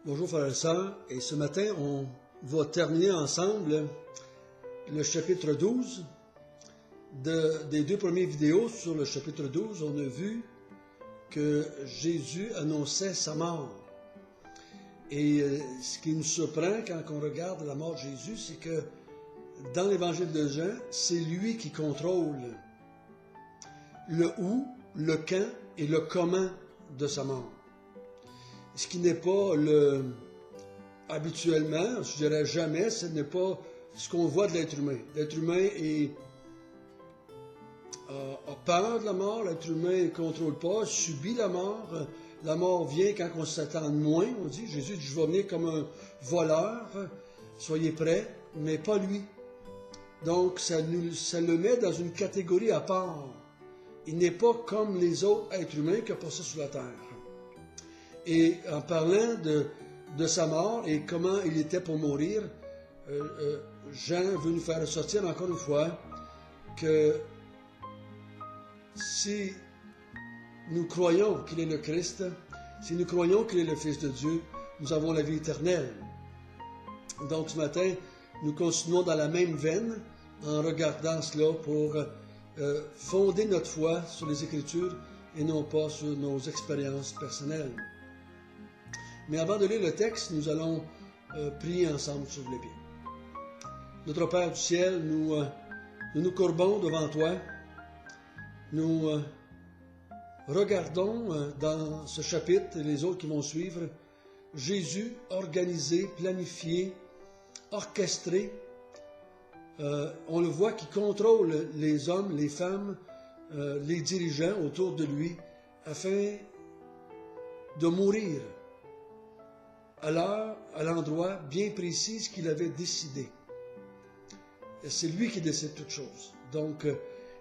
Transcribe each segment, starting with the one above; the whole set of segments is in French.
Bonjour frères et sœurs, et ce matin on va terminer ensemble le chapitre 12. Des deux premières vidéos sur le chapitre 12, on a vu que Jésus annonçait sa mort. Et ce qui nous surprend quand on regarde la mort de Jésus, c'est que dans l'évangile de Jean, c'est lui qui contrôle le où, le quand et le comment de sa mort. Ce qui n'est pas habituellement, je dirais jamais, ce n'est pas ce qu'on voit de l'être humain. L'être humain a peur de la mort, l'être humain ne contrôle pas, subit la mort. La mort vient quand on s'attend moins, on dit. Jésus dit, je vais venir comme un voleur, soyez prêts, mais pas lui. Donc, ça le met dans une catégorie à part. Il n'est pas comme les autres êtres humains qui ont passé sur la terre. Et en parlant de sa mort et comment il était pour mourir, Jean veut nous faire ressortir encore une fois que si nous croyons qu'il est le Christ, si nous croyons qu'il est le Fils de Dieu, nous avons la vie éternelle. Donc ce matin, nous continuons dans la même veine en regardant cela pour fonder notre foi sur les Écritures et non pas sur nos expériences personnelles. Mais avant de lire le texte, nous allons prier ensemble sur les pieds. Notre Père du ciel, nous courbons devant toi. Nous regardons dans ce chapitre et les autres qui vont suivre, Jésus organisé, planifié, orchestré. On le voit qui contrôle les hommes, les femmes, les dirigeants autour de lui, afin de mourir à l'heure, à l'endroit bien précis qu'il avait décidé. C'est lui qui décide toutes choses. Donc,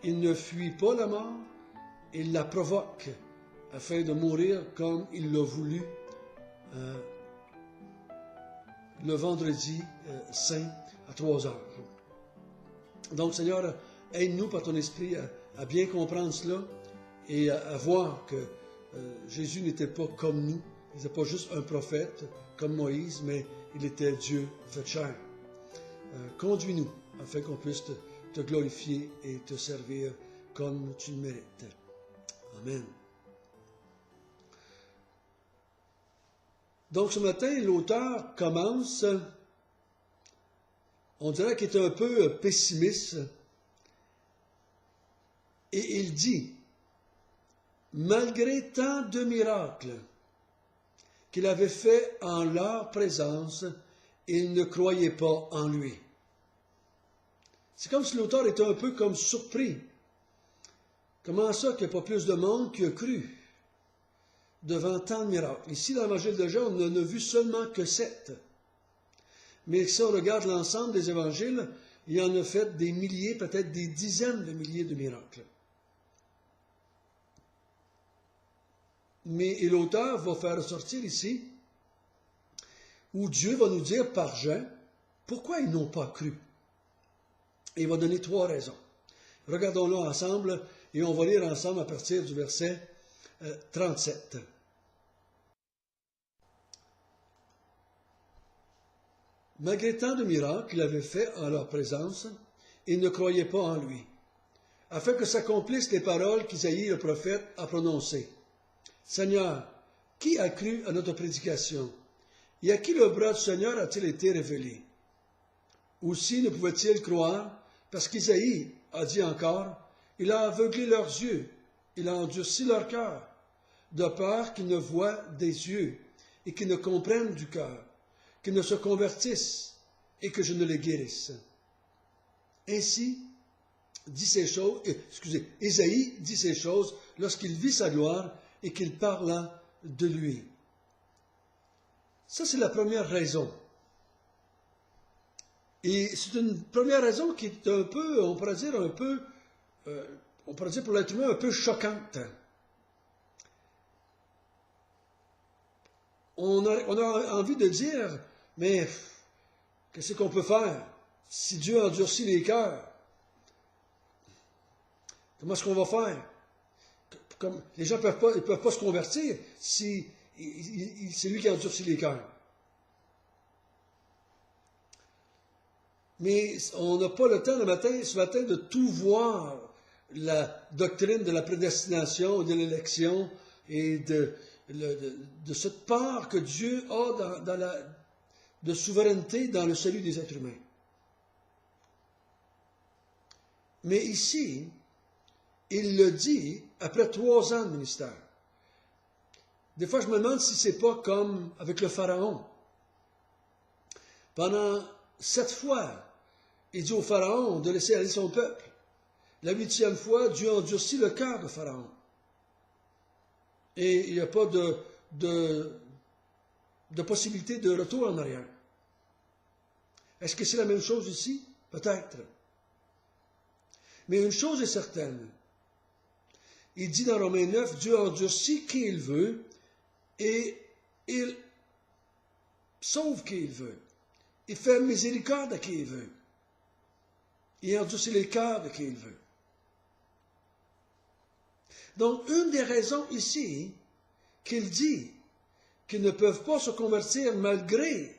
il ne fuit pas la mort, il la provoque afin de mourir comme il l'a voulu le vendredi saint à 3 heures. Donc, Seigneur, aide-nous par ton esprit à bien comprendre cela et à voir que Jésus n'était pas comme nous. Il n'était pas juste un prophète comme Moïse, mais il était Dieu fait chair. Conduis-nous afin qu'on puisse te glorifier et te servir comme tu le mérites. Amen. Donc ce matin, l'auteur commence, on dirait qu'il est un peu pessimiste, et il dit, malgré tant de miracles qu'il avait fait en leur présence, ils ne croyaient pas en lui. C'est comme si l'auteur était un peu comme surpris. Comment ça qu'il n'y a pas plus de monde qui a cru devant tant de miracles? Ici, dans l'évangile de Jean, on n'en a vu seulement que 7. Mais si on regarde l'ensemble des évangiles, il y en a fait des milliers, peut-être des dizaines de milliers de miracles. Mais l'auteur va faire ressortir ici, où Dieu va nous dire par Jean, pourquoi ils n'ont pas cru. Et il va donner 3 raisons. Regardons-le ensemble, et on va lire ensemble à partir du verset 37. Malgré tant de miracles qu'il avait fait en leur présence, ils ne croyaient pas en lui, afin que s'accomplissent les paroles qu'Isaïe le prophète a prononcées. Seigneur, qui a cru à notre prédication? Et à qui le bras du Seigneur a-t-il été révélé? Aussi ne pouvait-il croire, parce qu'Isaïe a dit encore, il a aveuglé leurs yeux, il a endurci leur cœur, de peur qu'ils ne voient des yeux, et qu'ils ne comprennent du cœur, qu'ils ne se convertissent, et que je ne les guérisse. Ainsi, Isaïe dit ces choses lorsqu'il vit sa gloire et qu'il parla de lui. Ça, c'est la première raison. Et c'est une première raison qui est un peu, on pourrait dire pour l'être humain un peu choquante. On a envie de dire, mais qu'est-ce qu'on peut faire si Dieu endurcit les cœurs? Comment est-ce qu'on va faire? Les gens ne peuvent pas se convertir si c'est lui qui endurcit les cœurs. Mais on n'a pas le temps ce matin de tout voir, la doctrine de la prédestination, de l'élection et de cette part que Dieu a de souveraineté dans le salut des êtres humains. Mais ici, il le dit après 3 ans de ministère. Des fois, je me demande si c'est pas comme avec le Pharaon. Pendant 7 fois, il dit au Pharaon de laisser aller son peuple. La 8e fois, Dieu endurcit le cœur de Pharaon. Et il n'y a pas de possibilité de retour en arrière. Est-ce que c'est la même chose ici? Peut-être. Mais une chose est certaine. Il dit dans Romains 9, Dieu endurcit qui il veut et il sauve qui il veut. Il fait miséricorde à qui il veut. Il endurcit les cœurs de qui il veut. Donc, une des raisons ici qu'il dit qu'ils ne peuvent pas se convertir malgré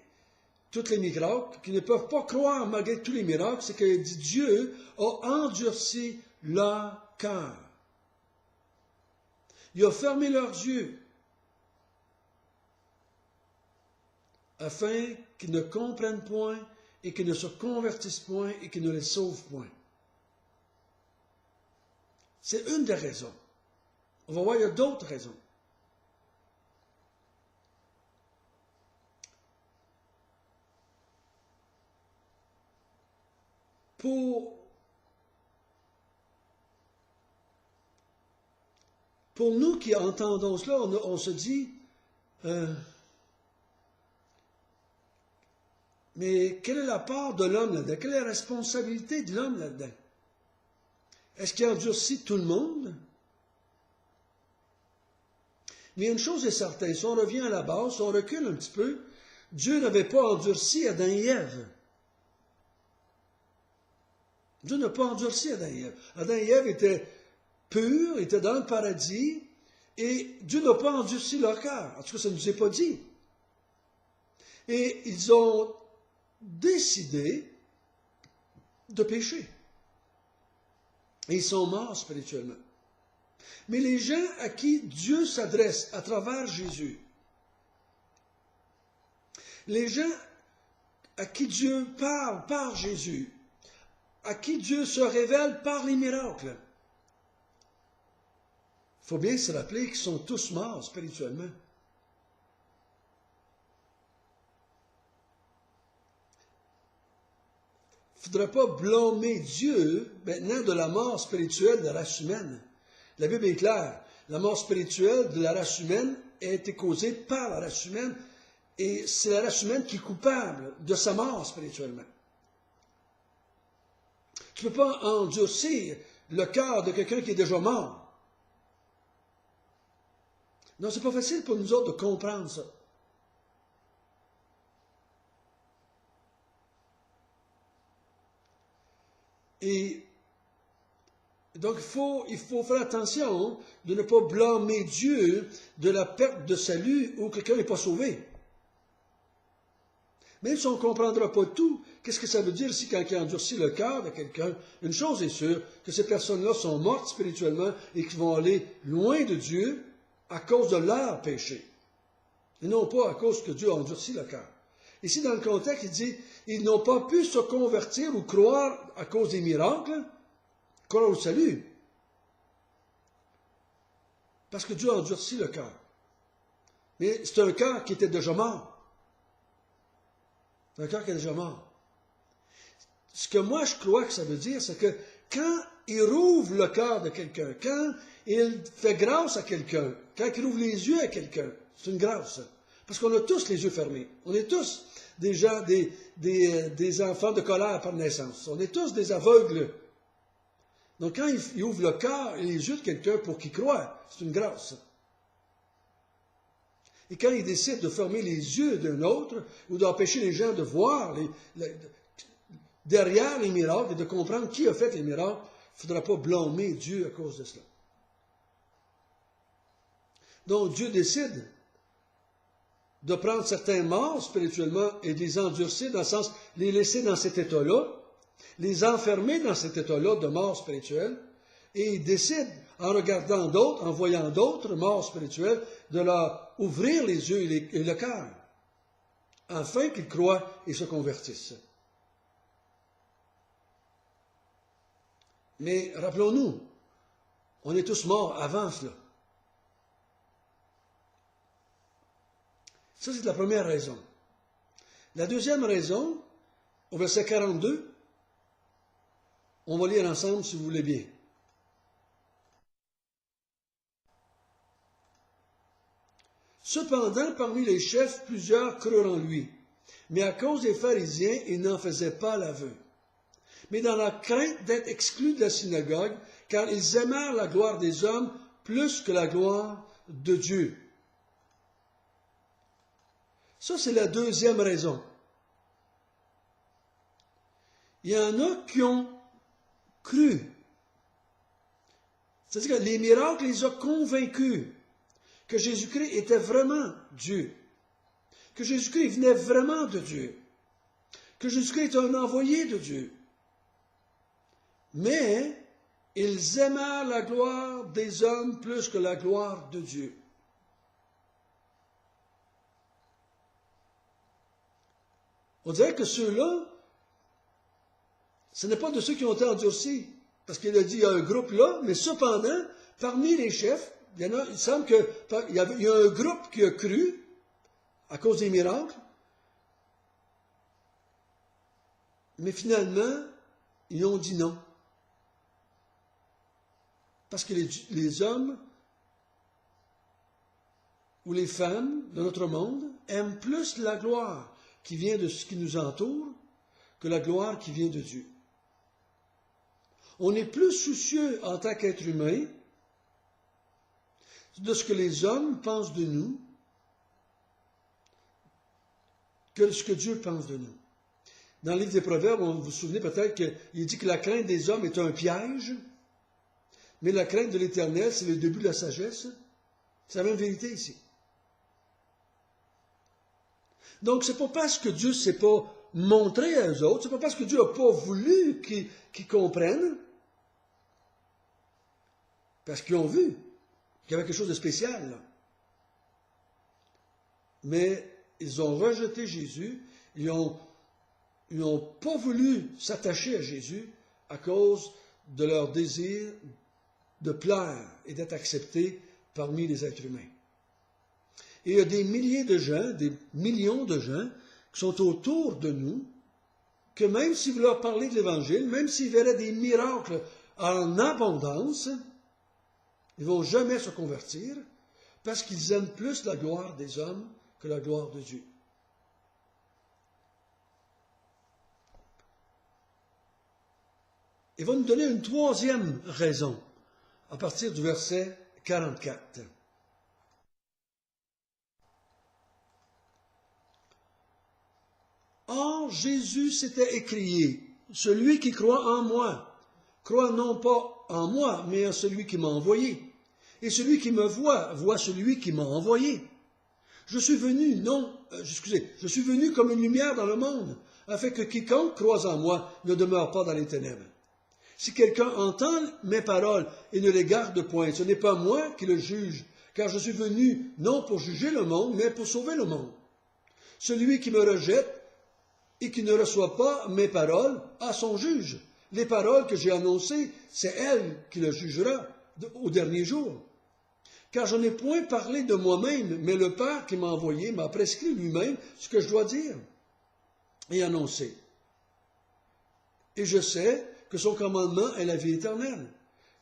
tous les miracles, qu'ils ne peuvent pas croire malgré tous les miracles, c'est que Dieu a endurci leur cœur. Il a fermé leurs yeux afin qu'ils ne comprennent point et qu'ils ne se convertissent point et qu'ils ne les sauvent point. C'est une des raisons. On va voir, il y a d'autres raisons. Pour nous qui entendons cela, on se dit, mais quelle est la part de l'homme là-dedans? Quelle est la responsabilité de l'homme là-dedans? Est-ce qu'il endurcit tout le monde? Mais une chose est certaine, si on revient à la base, si on recule un petit peu, Dieu n'avait pas endurci Adam et Ève. Dieu n'a pas endurci Adam et Ève. Adam et Ève étaient purs, étaient dans le paradis, et Dieu n'a pas endurci leur cœur. En tout cas, ça ne nous est pas dit. Et ils ont décidé de pécher. Et ils sont morts spirituellement. Mais les gens à qui Dieu s'adresse à travers Jésus, les gens à qui Dieu parle par Jésus, à qui Dieu se révèle par les miracles, il faut bien se rappeler qu'ils sont tous morts spirituellement. Il ne faudrait pas blâmer Dieu maintenant de la mort spirituelle de la race humaine. La Bible est claire. La mort spirituelle de la race humaine a été causée par la race humaine et c'est la race humaine qui est coupable de sa mort spirituellement. Tu ne peux pas endurcir le cœur de quelqu'un qui est déjà mort. Non, c'est pas facile pour nous autres de comprendre ça. Et donc, il faut faire attention de ne pas blâmer Dieu de la perte de salut où quelqu'un n'est pas sauvé. Même si on ne comprendra pas tout, qu'est-ce que ça veut dire ici quand il endurcit le cœur de quelqu'un? Une chose est sûre, que ces personnes-là sont mortes spirituellement et qu'ils vont aller loin de Dieu à cause de leur péché. Et non pas à cause que Dieu a endurci le cœur. Ici, dans le contexte, il dit, ils n'ont pas pu se convertir ou croire à cause des miracles, croire au salut. Parce que Dieu a endurci le cœur. Mais c'est un cœur qui était déjà mort. C'est un cœur qui est déjà mort. Ce que moi je crois que ça veut dire, c'est que quand il rouvre le cœur de quelqu'un, quand il fait grâce à quelqu'un, quand il ouvre les yeux à quelqu'un, c'est une grâce. Parce qu'on a tous les yeux fermés. On est tous des gens, des enfants de colère par naissance. On est tous des aveugles. Donc quand il ouvre le cœur et les yeux de quelqu'un pour qu'il croie, c'est une grâce. Et quand il décide de fermer les yeux d'un autre ou d'empêcher les gens de voir derrière les miracles et de comprendre qui a fait les miracles, il ne faudra pas blâmer Dieu à cause de cela. Donc Dieu décide de prendre certains morts spirituellement et de les endurcir, dans le sens, les laisser dans cet état-là, les enfermer dans cet état-là de mort spirituelle, et il décide, en regardant d'autres, en voyant d'autres morts spirituelles, de leur ouvrir les yeux et le cœur, afin qu'ils croient et se convertissent. Mais rappelons-nous, on est tous morts avant cela. Ça, c'est la première raison. La deuxième raison, au verset 42, on va lire ensemble si vous voulez bien. Cependant, parmi les chefs, plusieurs crurent en lui. Mais à cause des pharisiens, ils n'en faisaient pas l'aveu. Mais dans la crainte d'être exclus de la synagogue, car ils aimèrent la gloire des hommes plus que la gloire de Dieu. Ça, c'est la deuxième raison. Il y en a qui ont cru. C'est-à-dire que les miracles les ont convaincus que Jésus-Christ était vraiment Dieu, que Jésus-Christ venait vraiment de Dieu, que Jésus-Christ est un envoyé de Dieu. Mais ils aimèrent la gloire des hommes plus que la gloire de Dieu. On dirait que ceux-là, ce n'est pas de ceux qui ont été endurcis, parce qu'il a dit, il y a un groupe là, mais cependant, parmi les chefs, il semble qu'il y a un groupe qui a cru, à cause des miracles, mais finalement, ils ont dit non. Parce que les hommes ou les femmes de notre monde aiment plus la gloire qui vient de ce qui nous entoure que la gloire qui vient de Dieu. On est plus soucieux en tant qu'être humain de ce que les hommes pensent de nous que de ce que Dieu pense de nous. Dans le livre des Proverbes, vous vous souvenez peut-être qu'il dit que la crainte des hommes est un piège, mais la crainte de l'Éternel, c'est le début de la sagesse. C'est la même vérité ici. Donc, c'est pas parce que Dieu ne s'est pas montré à eux autres, c'est pas parce que Dieu n'a pas voulu qu'ils comprennent, parce qu'ils ont vu qu'il y avait quelque chose de spécial là. Mais ils ont rejeté Jésus, ils n'ont pas voulu s'attacher à Jésus à cause de leur désir de plaire et d'être acceptés parmi les êtres humains. Et il y a des milliers de gens, des millions de gens qui sont autour de nous, que même si vous leur parlez de l'Évangile, même s'ils verraient des miracles en abondance, ils ne vont jamais se convertir parce qu'ils aiment plus la gloire des hommes que la gloire de Dieu. Il va nous donner une troisième raison à partir du verset 44. Or, Jésus s'était écrié, « Celui qui croit en moi, croit non pas en moi, mais en celui qui m'a envoyé. Et celui qui me voit, voit celui qui m'a envoyé. Je suis venu comme une lumière dans le monde, afin que quiconque croise en moi ne demeure pas dans les ténèbres. Si quelqu'un entend mes paroles et ne les garde point, ce n'est pas moi qui le juge, car je suis venu non pour juger le monde, mais pour sauver le monde. Celui qui me rejette et qui ne reçoit pas mes paroles a son juge. Les paroles que j'ai annoncées, c'est elle qui le jugera au dernier jour. Car je n'ai point parlé de moi-même, mais le Père qui m'a envoyé m'a prescrit lui-même ce que je dois dire et annoncer. Et je sais que son commandement est la vie éternelle.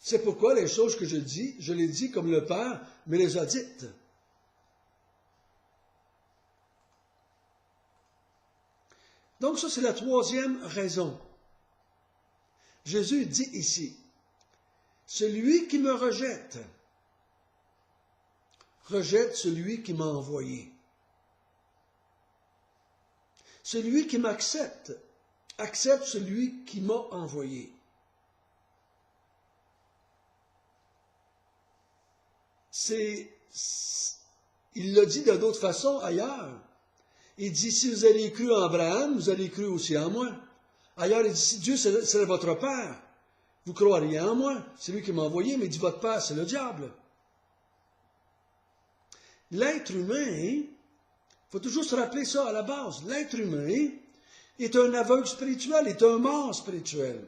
C'est pourquoi les choses que je dis, je les dis comme le Père me les a dites. Donc ça, c'est la troisième raison. Jésus dit ici, celui qui me rejette, rejette celui qui m'a envoyé. Celui qui m'accepte, accepte celui qui m'a envoyé. il l'a dit de d'autres façons ailleurs. Il dit, si vous avez cru en Abraham, vous avez cru aussi en moi. Ailleurs, il dit, si Dieu c'est votre Père, vous croiriez en moi. C'est lui qui m'a envoyé, mais il dit, votre Père, c'est le diable. L'être humain, il faut toujours se rappeler ça à la base. L'être humain est un aveugle spirituel, est un mort spirituel.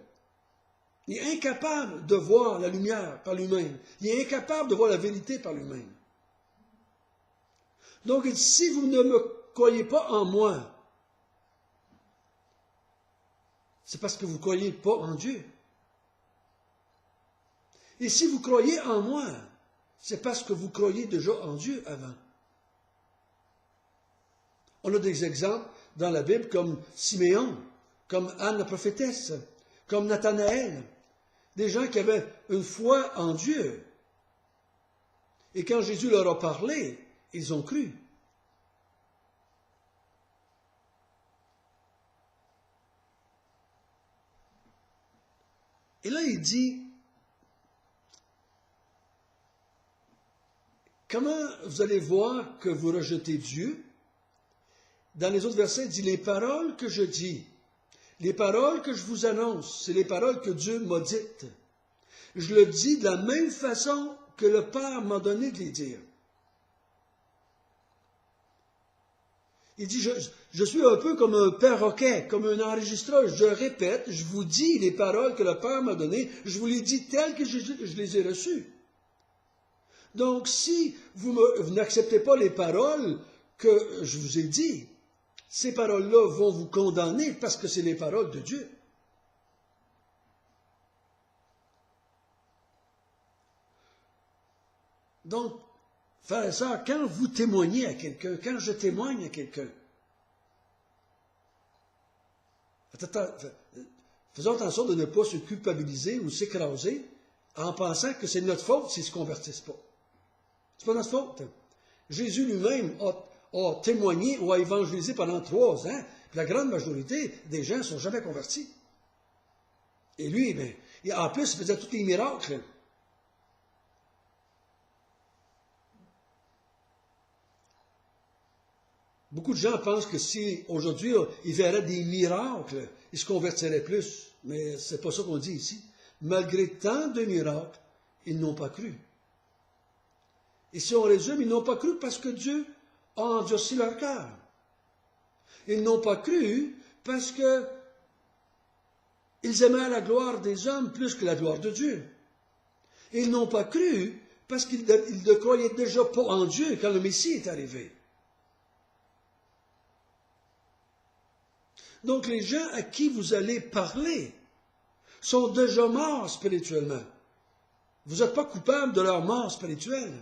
Il est incapable de voir la lumière par lui-même. Il est incapable de voir la vérité par lui-même. Donc, si vous ne me croyez pas en moi, c'est parce que vous ne croyez pas en Dieu. Et si vous croyez en moi, c'est parce que vous croyez déjà en Dieu avant. On a des exemples dans la Bible comme Siméon, comme Anne la prophétesse, comme Nathanaël, des gens qui avaient une foi en Dieu. Et quand Jésus leur a parlé, ils ont cru. Et là, il dit, comment vous allez voir que vous rejetez Dieu? Dans les autres versets, il dit, les paroles que je dis, les paroles que je vous annonce, c'est les paroles que Dieu m'a dites. Je le dis de la même façon que le Père m'a donné de les dire. Il dit, je suis un peu comme un perroquet, comme un enregistreur. Je répète, je vous dis les paroles que le Père m'a données, je vous les dis telles que je les ai reçues. Donc, si vous n'acceptez pas les paroles que je vous ai dites, ces paroles-là vont vous condamner parce que c'est les paroles de Dieu. Donc, frères et sœurs, quand vous témoignez à quelqu'un, quand je témoigne à quelqu'un, faisons attention de ne pas se culpabiliser ou s'écraser en pensant que c'est notre faute s'ils ne se convertissent pas. C'est pas notre faute. Jésus lui-même a témoigné ou a évangélisé pendant 3 ans. Puis la grande majorité des gens ne sont jamais convertis. Et lui, en plus, il faisait tous les miracles. Beaucoup de gens pensent que si aujourd'hui ils verraient des miracles, ils se convertiraient plus. Mais ce n'est pas ça qu'on dit ici. Malgré tant de miracles, ils n'ont pas cru. Et si on résume, ils n'ont pas cru parce que Dieu a endurci leur cœur. Ils n'ont pas cru parce que ils aimaient la gloire des hommes plus que la gloire de Dieu. Et ils n'ont pas cru parce qu'ils ne croyaient déjà pas en Dieu quand le Messie est arrivé. Donc les gens à qui vous allez parler sont déjà morts spirituellement. Vous n'êtes pas coupable de leur mort spirituelle.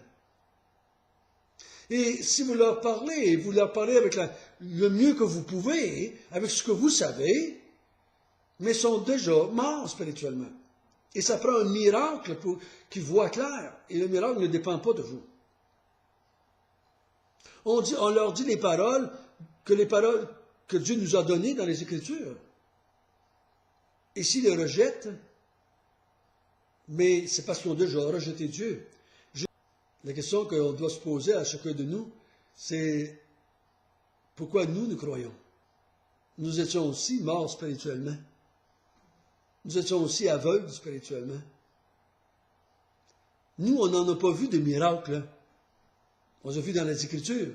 Et si vous leur parlez avec le mieux que vous pouvez, avec ce que vous savez, mais sont déjà morts spirituellement. Et ça prend un miracle pour qu'ils voient clair. Et le miracle ne dépend pas de vous. On leur dit les paroles que Dieu nous a données dans les Écritures. Et s'ils les rejettent, mais c'est parce qu'ils ont déjà rejeté Dieu. La question qu'on doit se poser à chacun de nous, c'est pourquoi nous croyons. Nous étions aussi morts spirituellement. Nous étions aussi aveugles spirituellement. Nous, on n'en a pas vu de miracles. On les a vus dans les Écritures.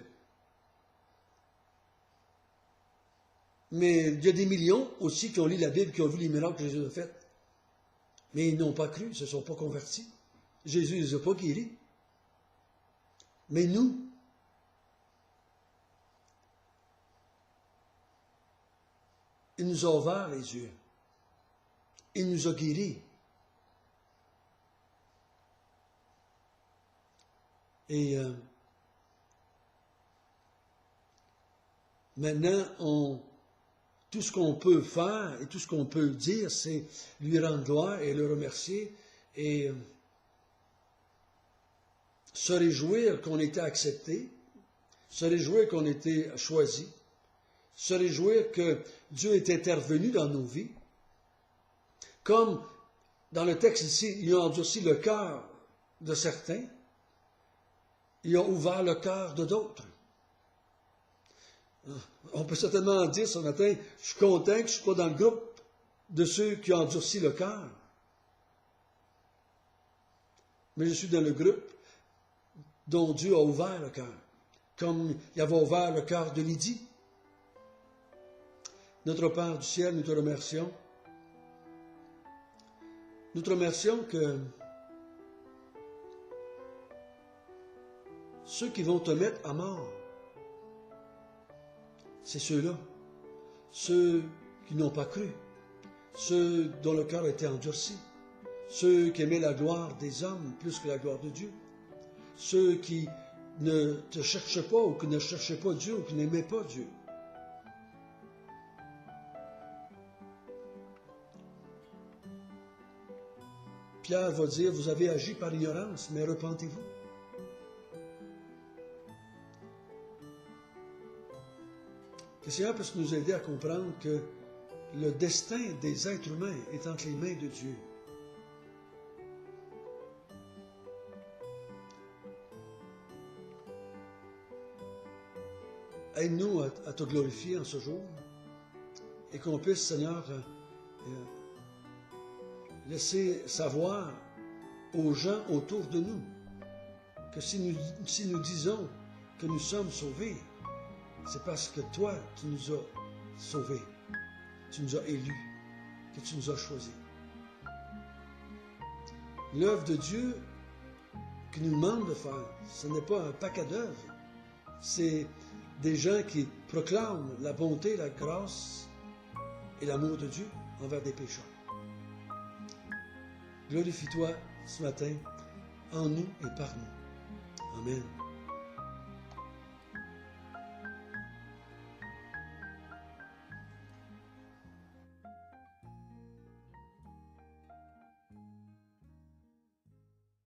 Mais il y a des millions aussi qui ont lu la Bible, qui ont vu les miracles que Jésus a faits. Mais ils n'ont pas cru, ils ne se sont pas convertis. Jésus ne les a pas guéris. Mais nous, il nous a ouvert les yeux. Il nous a guéris. Et maintenant, tout ce qu'on peut faire et tout ce qu'on peut dire, c'est lui rendre gloire et le remercier et se réjouir qu'on était accepté, se réjouir qu'on était choisi, se réjouir que Dieu est intervenu dans nos vies. Comme dans le texte ici, il a endurci le cœur de certains. ils ont ouvert le cœur de d'autres. On peut certainement dire ce matin, je suis content que je ne suis pas dans le groupe de ceux qui ont endurci le cœur. Mais je suis dans le groupe dont Dieu a ouvert le cœur, comme il avait ouvert le cœur de Lydie. Notre Père du ciel, nous te remercions. Nous te remercions que ceux qui vont te mettre à mort, c'est ceux-là, ceux qui n'ont pas cru, ceux dont le cœur était endurci, ceux qui aimaient la gloire des hommes plus que la gloire de Dieu, ceux qui ne te cherchaient pas ou qui ne cherchaient pas Dieu ou qui n'aimaient pas Dieu. Pierre va dire, vous avez agi par ignorance, mais repentez-vous. Que le Seigneur puisse nous aider à comprendre que le destin des êtres humains est entre les mains de Dieu. Aide-nous à te glorifier en ce jour et qu'on puisse, Seigneur, laisser savoir aux gens autour de nous que si nous disons que nous sommes sauvés, c'est parce que toi, tu nous as sauvés, tu nous as élus, que tu nous as choisis. L'œuvre de Dieu qu'il nous demande de faire, ce n'est pas un paquet d'œuvres, c'est des gens qui proclament la bonté, la grâce et l'amour de Dieu envers des pécheurs. Glorifie-toi ce matin en nous et par nous. Amen.